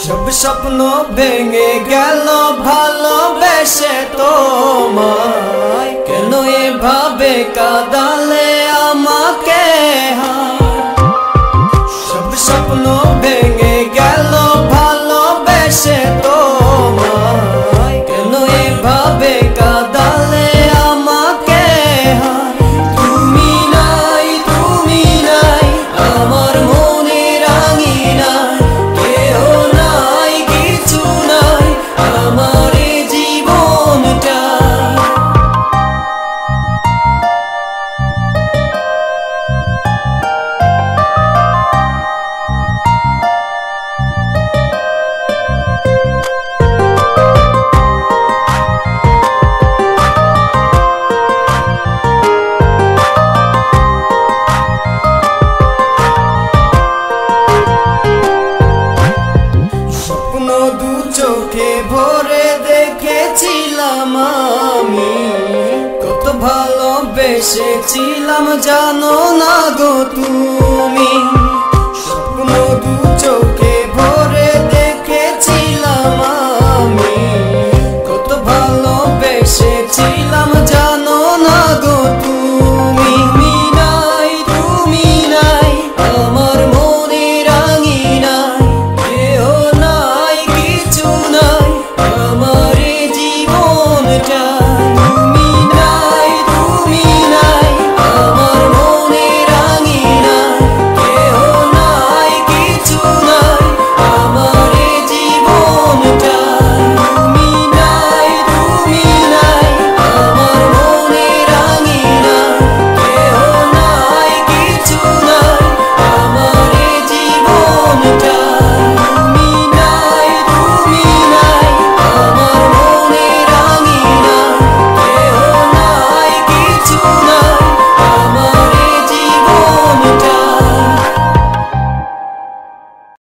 সব স্বপ্ন ভেঙে গেল ভালোবেসে তোমায়, কেন এভাবে কাঁদালে আমাকে? সব স্বপ্ন ভেঙে গেল ভালোবেসে তোমায়, কেন এভাবে কাঁদালে আমাকে? তুমি নাই, তুমি নাই আমার মনে রাঙিনায়, কেউ নাই, কিছু নাই আমার এই জীবনটা। দু চোখে ভরে দেখেছিলাম আমি, কত ভালোবেসেছিলাম জানো না গো তুমি। স্বপ্ন দু চোখে